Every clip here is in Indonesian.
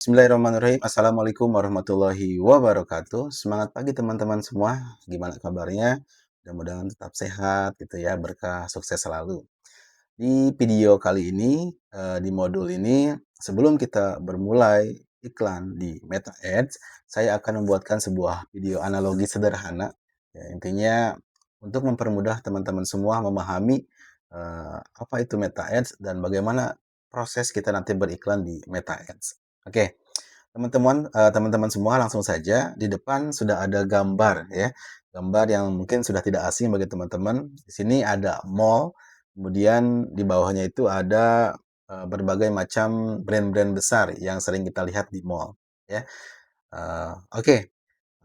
Bismillahirrahmanirrahim. Assalamualaikum warahmatullahi wabarakatuh. Semangat pagi teman-teman semua. Gimana kabarnya? Mudah-mudahan tetap sehat gitu ya, berkah sukses selalu. Di video kali ini, di modul ini, sebelum kita bermulai iklan di Meta Ads, saya akan membuatkan sebuah video analogi sederhana. Ya, intinya untuk mempermudah teman-teman semua memahami apa itu Meta Ads dan bagaimana proses kita nanti beriklan di Meta Ads. Oke, teman-teman semua langsung saja di depan sudah ada gambar ya, gambar yang mungkin sudah tidak asing bagi teman-teman. Di sini ada mall. Kemudian di bawahnya itu ada, berbagai macam brand-brand besar yang sering kita lihat di mall, ya. Oke,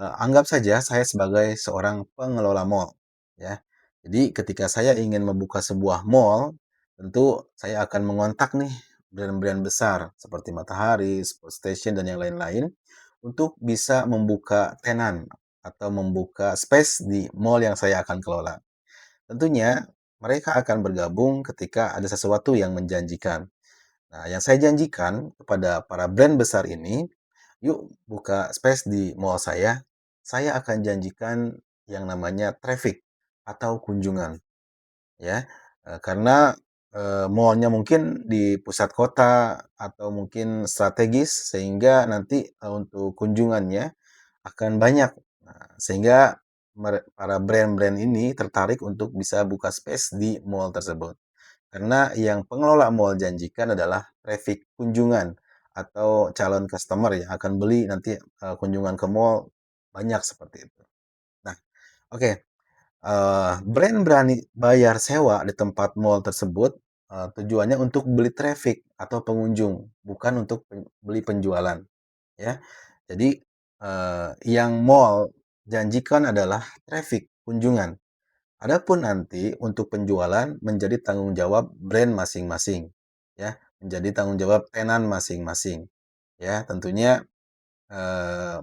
anggap saja saya sebagai seorang pengelola mall, ya. Jadi ketika saya ingin membuka sebuah mall, tentu saya akan mengontak nih brand-brand besar seperti Matahari, Sport Station, dan yang lain-lain untuk bisa membuka tenan atau membuka space di mall yang saya akan kelola. Tentunya mereka akan bergabung ketika ada sesuatu yang menjanjikan. Nah, yang saya janjikan kepada para brand besar ini, yuk buka space di mall saya akan janjikan yang namanya traffic atau kunjungan, ya. Karena, mall-nya mungkin di pusat kota atau mungkin strategis sehingga nanti, untuk kunjungannya akan banyak. Nah, sehingga para brand-brand ini tertarik untuk bisa buka space di mall tersebut. Karena yang pengelola mall janjikan adalah traffic kunjungan atau calon customer yang akan beli nanti, kunjungan ke mall banyak seperti itu. Nah, oke, brand berani bayar sewa di tempat mall tersebut, tujuannya untuk beli traffic atau pengunjung, bukan untuk beli penjualan, ya. Jadi, yang mall janjikan adalah traffic, kunjungan. Adapun nanti untuk penjualan menjadi tanggung jawab brand masing-masing, ya, menjadi tanggung jawab tenan masing-masing, ya. Tentunya,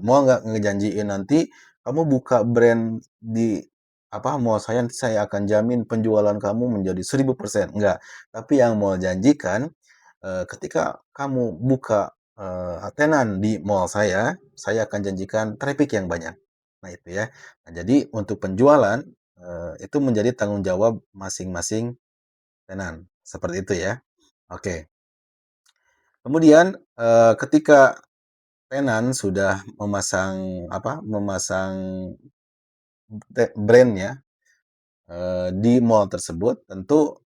mall nggak ngejanjiin nanti, "Kamu buka brand di apa, mall saya, nanti saya akan jamin penjualan kamu menjadi 1000%." Enggak. Tapi yang mall janjikan, ketika kamu buka, tenan di mall saya akan janjikan traffic yang banyak. Nah itu ya. Nah jadi untuk penjualan, itu menjadi tanggung jawab masing-masing tenan, seperti itu ya. Oke. Kemudian, ketika tenan sudah memasang apa, memasang brand-nya, di mall tersebut, tentu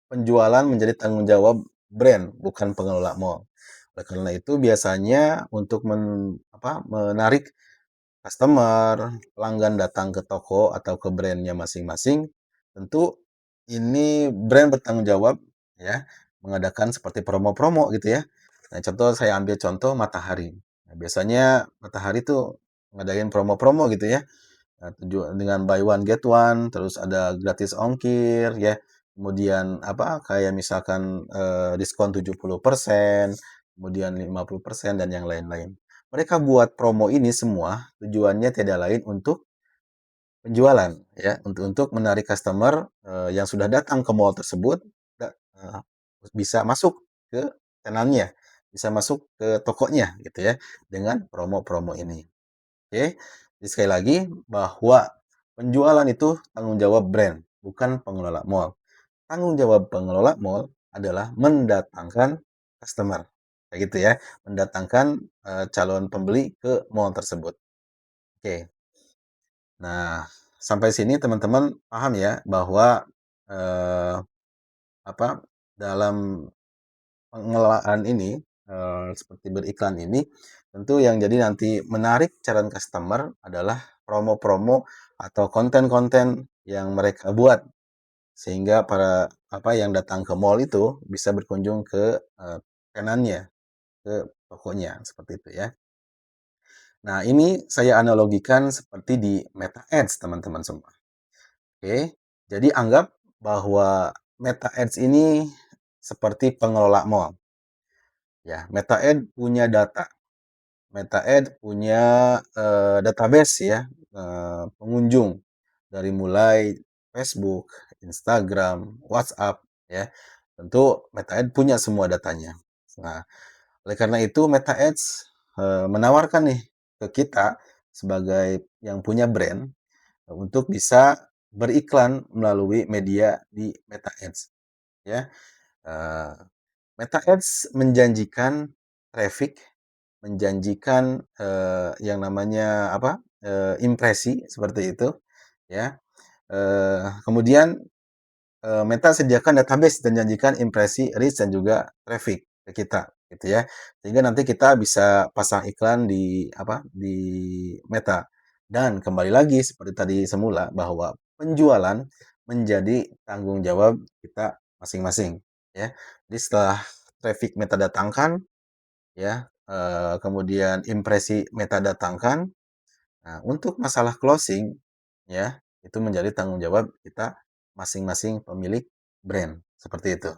penjualan menjadi tanggung jawab brand, bukan pengelola mall. Oleh karena itu biasanya untuk menarik customer, pelanggan datang ke toko atau ke brand-nya masing-masing, tentu ini brand bertanggung jawab ya, mengadakan seperti promo-promo gitu ya. Nah, contoh saya ambil contoh Matahari. Nah, biasanya Matahari tuh ngadain promo-promo gitu ya. Nah, dengan buy one get one, terus ada gratis ongkir ya. Kemudian apa, kayak misalkan, diskon 70%, kemudian 50% dan yang lain-lain. Mereka buat promo ini semua tujuannya tidak lain untuk penjualan ya, untuk menarik customer, yang sudah datang ke mall tersebut bisa masuk ke tenannya, bisa masuk ke tokonya gitu ya, dengan promo-promo ini. Oke, jadi sekali lagi bahwa penjualan itu tanggung jawab brand, bukan pengelola mall. Tanggung jawab pengelola mall adalah mendatangkan customer, kayak gitu ya, mendatangkan, calon pembeli ke mall tersebut. Oke. Nah, sampai sini teman-teman paham ya bahwa, eee, apa, dalam pengelolaan ini, seperti beriklan ini, tentu yang jadi nanti menarik calon customer adalah promo-promo atau konten-konten yang mereka buat, sehingga yang datang ke mall itu bisa berkunjung ke, tenannya, ke tokonya, seperti itu ya. Nah, ini saya analogikan seperti di Meta Ads, teman-teman semua. Oke, jadi anggap bahwa Meta Ads ini seperti pengelola mall, ya. Meta Ads punya data, Meta Ads punya, database ya, pengunjung dari mulai Facebook, Instagram, WhatsApp, ya. Tentu Meta Ads punya semua datanya. Nah, oleh karena itu Meta Ads menawarkan nih ke kita sebagai yang punya brand untuk bisa beriklan melalui media di Meta Ads, ya. Eee, Meta Ads menjanjikan traffic, menjanjikan, yang namanya apa, impresi seperti itu, ya. Kemudian Meta sediakan database dan janjikan impresi, reach, dan juga traffic ke kita, gitu ya. Sehingga nanti kita bisa pasang iklan di apa, di Meta. Dan kembali lagi seperti tadi semula bahwa penjualan menjadi tanggung jawab kita masing-masing, ya. Jadi setelah traffic Meta datangkan, ya, kemudian impresi Meta datangkan, nah, untuk masalah closing, ya, itu menjadi tanggung jawab kita masing-masing pemilik brand, seperti itu.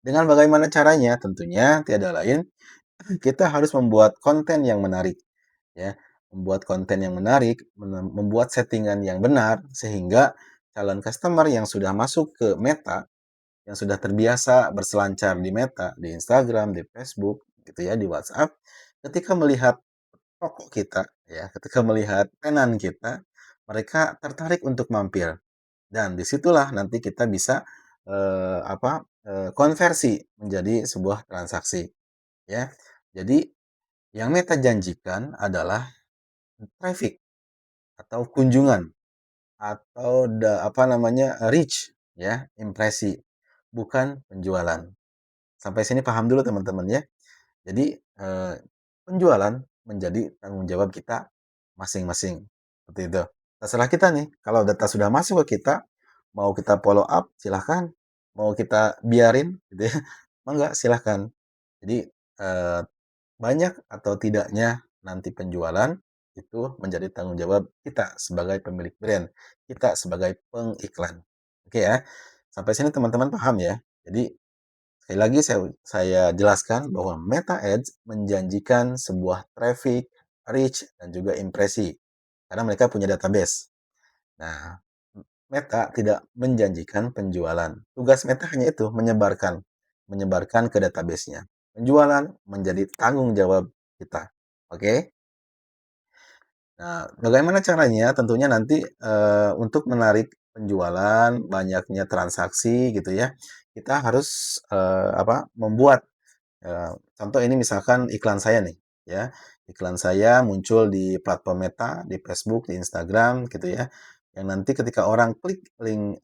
Dengan bagaimana caranya? Tentunya tiada lain, kita harus membuat konten yang menarik, ya. Membuat konten yang menarik, membuat settingan yang benar, sehingga calon customer yang sudah masuk ke Meta, yang sudah terbiasa berselancar di Meta, di Instagram, di Facebook, gitu ya, di WhatsApp, ketika melihat toko kita, ya, ketika melihat tenan kita, mereka tertarik untuk mampir dan disitulah nanti kita bisa, konversi menjadi sebuah transaksi, ya. Jadi yang Meta janjikan adalah traffic atau kunjungan atau apa namanya, reach, ya, impresi, bukan penjualan. Sampai sini paham dulu teman-teman ya. Jadi, penjualan menjadi tanggung jawab kita masing-masing, seperti itu. Terserah kita nih, kalau data sudah masuk ke kita, mau kita follow up silahkan, mau kita biarin gitu ya, mangga silahkan. Jadi, eee, banyak atau tidaknya nanti penjualan itu menjadi tanggung jawab kita sebagai pemilik brand, kita sebagai pengiklan. Oke ya, sampai sini teman-teman paham ya? Jadi sekali lagi saya jelaskan bahwa Meta Ads menjanjikan sebuah traffic, reach, dan juga impresi karena mereka punya database. Nah, Meta tidak menjanjikan penjualan. Tugas Meta hanya itu, menyebarkan, menyebarkan ke database-nya. Penjualan menjadi tanggung jawab kita. Oke? Nah, bagaimana caranya? Tentunya nanti, untuk menarik penjualan, banyaknya transaksi gitu ya, kita harus, membuat contoh ini misalkan iklan saya nih, ya. Iklan saya muncul di platform Meta, di Facebook, di Instagram gitu ya. Yang nanti ketika orang klik link,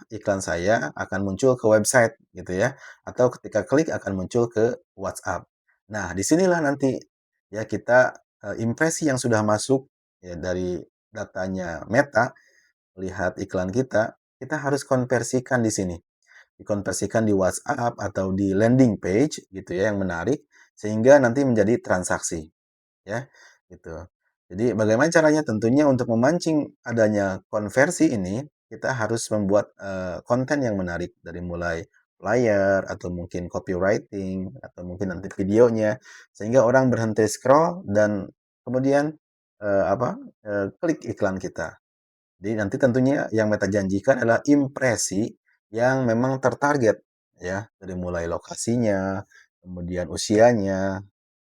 iklan saya akan muncul ke website gitu ya, atau ketika klik akan muncul ke WhatsApp. Nah, disinilah nanti ya kita, impresi yang sudah masuk ya dari datanya Meta, melihat iklan kita harus konversikan di sini. Dikonversikan di WhatsApp atau di landing page gitu ya yang menarik, sehingga nanti menjadi transaksi, ya, gitu. Jadi bagaimana caranya? Tentunya untuk memancing adanya konversi ini, kita harus membuat, konten yang menarik dari mulai flyer atau mungkin copywriting atau mungkin nanti videonya, sehingga orang berhenti scroll dan kemudian, klik iklan kita. Jadi nanti tentunya yang Meta janjikan adalah impresi yang memang tertarget ya, dari mulai lokasinya, kemudian usianya,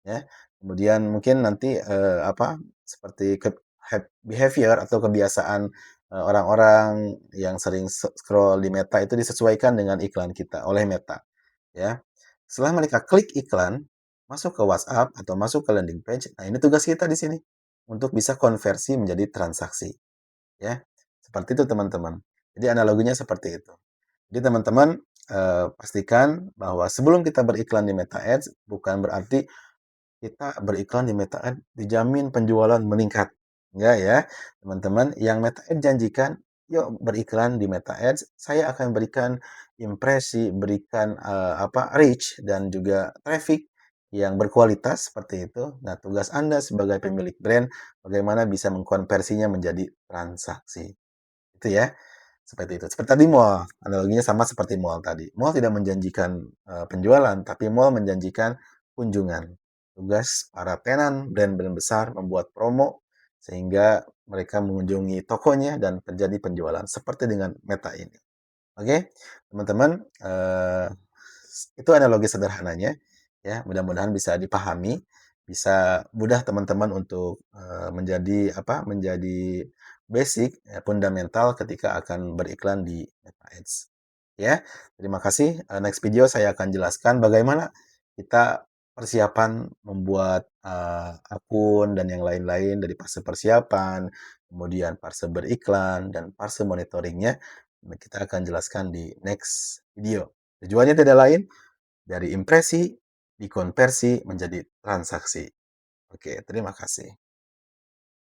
ya, kemudian mungkin nanti, seperti behavior atau kebiasaan, orang-orang yang sering scroll di Meta itu disesuaikan dengan iklan kita oleh Meta, ya. Setelah mereka klik iklan, masuk ke WhatsApp atau masuk ke landing page, nah ini tugas kita di sini, untuk bisa konversi menjadi transaksi. Ya, seperti itu teman-teman. Jadi analoginya seperti itu. Jadi teman-teman, pastikan bahwa sebelum kita beriklan di Meta Ads, bukan berarti kita beriklan di Meta Ads dijamin penjualan meningkat. Enggak ya, teman-teman. Yang Meta Ads janjikan, yuk beriklan di Meta Ads, saya akan berikan impresi, berikan, reach dan juga traffic yang berkualitas seperti itu. Nah, tugas Anda sebagai pemilik brand, bagaimana bisa mengkonversinya menjadi transaksi. Itu ya, seperti itu. Seperti tadi mall, analoginya sama seperti mall tadi. Mall tidak menjanjikan, penjualan, tapi mall menjanjikan kunjungan. Tugas para tenan brand-brand besar membuat promo, sehingga mereka mengunjungi tokonya dan terjadi penjualan, seperti dengan Meta ini. Oke, teman-teman, itu analogi sederhananya, ya, mudah-mudahan bisa dipahami. bisa mudah teman-teman untuk, menjadi apa, menjadi basic, fundamental ketika akan beriklan di Meta Ads, ya. Terima kasih, next video saya akan jelaskan bagaimana kita persiapan membuat, akun dan yang lain-lain dari fase persiapan, kemudian fase beriklan, dan fase monitoring-nya, kita akan jelaskan di next video. Tujuannya tidak lain dari impresi dikonversi menjadi transaksi. Oke, terima kasih.